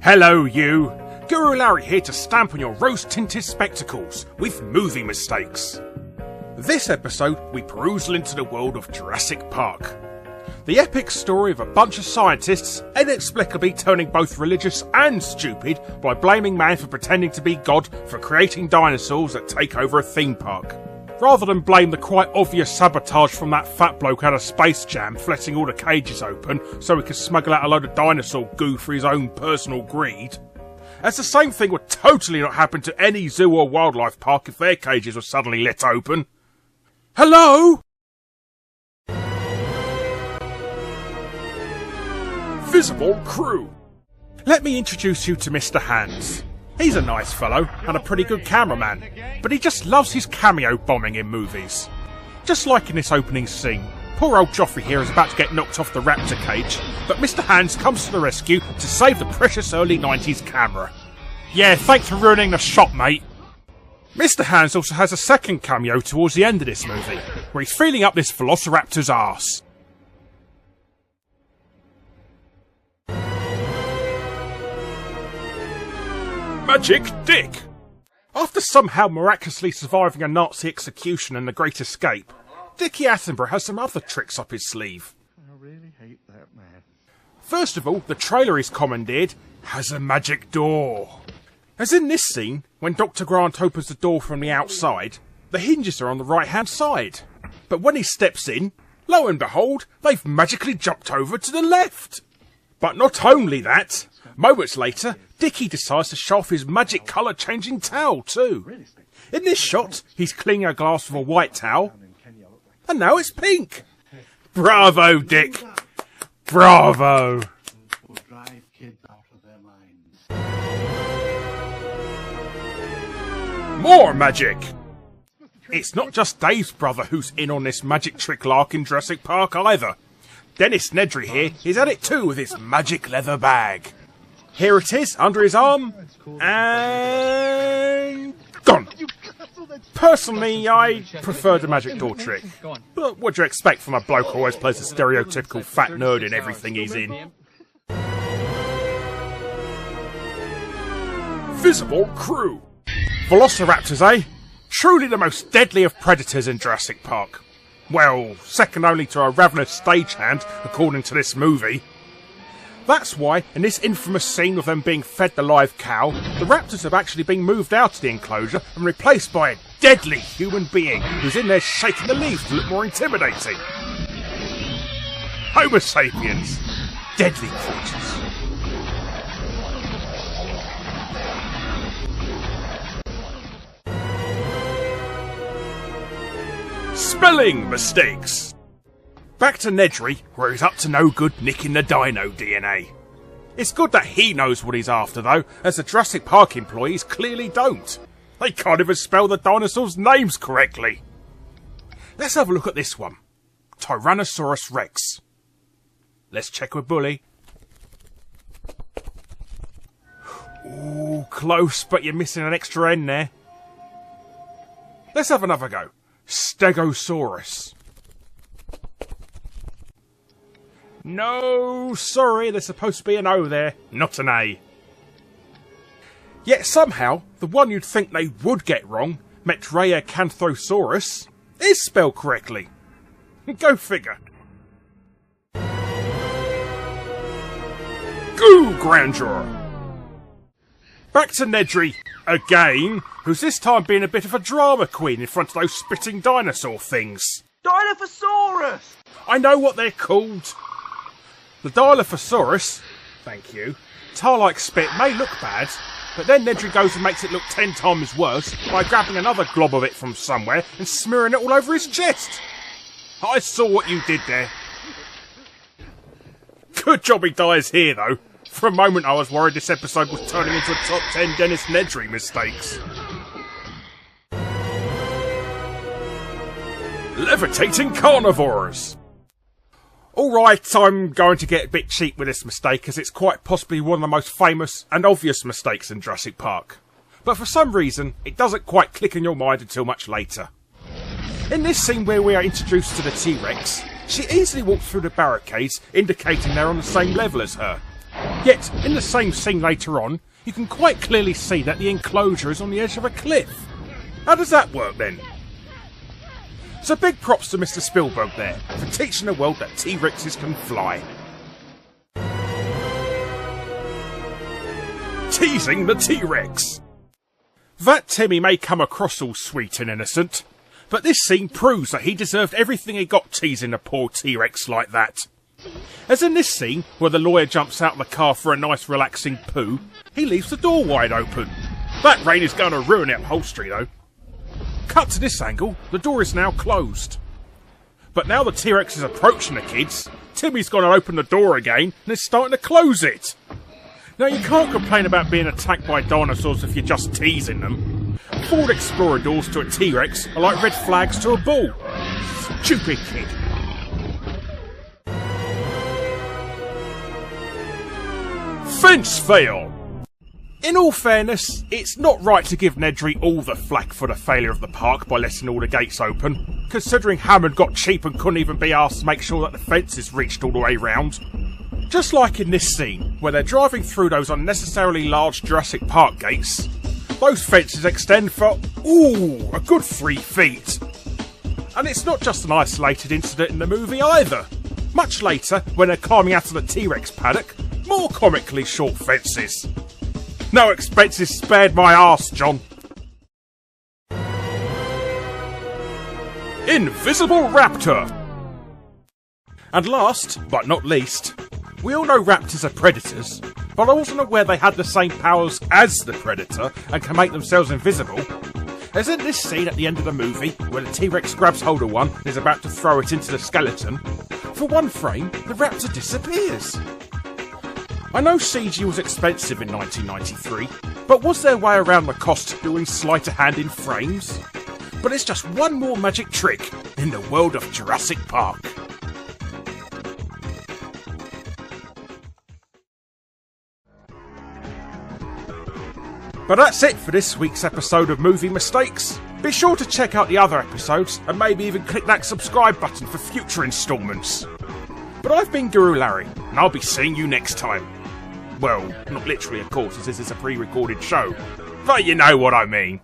Hello, you! Guru Larry here to stamp on your rose-tinted spectacles with movie mistakes. This episode, we perusal into the world of Jurassic Park. The epic story of a bunch of scientists inexplicably turning both religious and stupid by blaming man for pretending to be God for creating dinosaurs that take over a theme park. Rather than blame the quite obvious sabotage from that fat bloke at a Space Jam fletching all the cages open so he could smuggle out a load of dinosaur goo for his own personal greed. As the same thing would totally not happen to any zoo or wildlife park if their cages were suddenly lit open. Hello? Visible crew. Let me introduce you to Mr. Hands. He's a nice fellow and a pretty good cameraman, but he just loves his cameo bombing in movies. Just like in this opening scene, poor old Joffrey here is about to get knocked off the Raptor cage, but Mr. Hands comes to the rescue to save the precious early 90s camera. Yeah, thanks for ruining the shot, mate. Mr. Hands also has a second cameo towards the end of this movie, where he's feeling up this velociraptor's arse. Magic Dick! After somehow miraculously surviving a Nazi execution and the Great Escape, Dickie Attenborough has some other tricks up his sleeve. I really hate that man. First of all, the trailer he's commandeered has a magic door. As in this scene, when Dr. Grant opens the door from the outside, the hinges are on the right-hand side. But when he steps in, lo and behold, they've magically jumped over to the left. But not only that, moments later, Dickie decides to show off his magic colour-changing towel too. In this shot, he's cleaning a glass with a white towel, and now it's pink. Bravo, Dick! Bravo! More magic! It's not just Dave's brother who's in on this magic trick lark in Jurassic Park either. Dennis Nedry here is at it too with his magic leather bag. Here it is, under his arm, and gone. Personally, I prefer the magic door trick. But what do you expect from a bloke who always plays a stereotypical fat nerd in everything he's in? Visible crew. Velociraptors, eh? Truly the most deadly of predators in Jurassic Park. Well, second only to a ravenous stagehand, according to this movie. That's why, in this infamous scene of them being fed the live cow, the raptors have actually been moved out of the enclosure and replaced by a deadly human being who's in there shaking the leaves to look more intimidating. Homo sapiens. Deadly creatures. Spelling mistakes. Back to Nedry, where he's up to no good nicking the dino DNA. It's good that he knows what he's after though, as the Jurassic Park employees clearly don't. They can't even spell the dinosaurs' names correctly. Let's have a look at this one. Tyrannosaurus Rex. Let's check with Bully. Ooh, close, but you're missing an extra N there. Let's have another go. Stegosaurus. No, sorry, there's supposed to be an O there, not an A. Yet somehow, the one you'd think they would get wrong, Metraiacanthosaurus, is spelled correctly. Go figure. Goo Grandeur. Back to Nedry, again, who's this time being a bit of a drama queen in front of those spitting dinosaur things. Dilophosaurus! I know what they're called. The Dilophosaurus, thank you, tar-like spit may look bad, but then Nedry goes and makes it look 10 times worse by grabbing another glob of it from somewhere and smearing it all over his chest. I saw what you did there. Good job he dies here, though. For a moment I was worried this episode was turning into a top 10 Dennis Nedry mistakes. Levitating carnivores. Alright, I'm going to get a bit cheap with this mistake as it's quite possibly one of the most famous and obvious mistakes in Jurassic Park. But for some reason, it doesn't quite click in your mind until much later. In this scene where we are introduced to the T-Rex, she easily walks through the barricades, indicating they're on the same level as her. Yet, in the same scene later on, you can quite clearly see that the enclosure is on the edge of a cliff. How does that work then? So big props to Mr. Spielberg there, for teaching the world that T-Rexes can fly. Teasing the T-Rex. That Timmy may come across all sweet and innocent, but this scene proves that he deserved everything he got teasing a poor T-Rex like that. As in this scene, where the lawyer jumps out of the car for a nice relaxing poo, he leaves the door wide open. That rain is going to ruin the upholstery though. Cut to this angle, the door is now closed. But now the T-Rex is approaching the kids, Timmy's going to open the door again and is starting to close it. Now you can't complain about being attacked by dinosaurs if you're just teasing them. Ford Explorer doors to a T-Rex are like red flags to a bull. Stupid kid. Fence fail! In all fairness, it's not right to give Nedry all the flack for the failure of the park by letting all the gates open, considering Hammond got cheap and couldn't even be asked to make sure that the fences reached all the way round. Just like in this scene, where they're driving through those unnecessarily large Jurassic Park gates, those fences extend for, a good 3 feet. And it's not just an isolated incident in the movie either. Much later, when they're climbing out of the T-Rex paddock, more comically short fences. No expenses spared my arse, John. Invisible Raptor. And last, but not least, we all know raptors are predators, but I wasn't aware they had the same powers as the predator and can make themselves invisible. As in this scene at the end of the movie, where the T-Rex grabs hold of one and is about to throw it into the skeleton, for one frame, the raptor disappears. I know CG was expensive in 1993, but was there a way around the cost of doing sleight of hand in frames? But it's just one more magic trick in the world of Jurassic Park. But that's it for this week's episode of Movie Mistakes. Be sure to check out the other episodes and maybe even click that subscribe button for future instalments. But I've been Guru Larry, and I'll be seeing you next time. Well, not literally of course, as this is a pre-recorded show, but you know what I mean.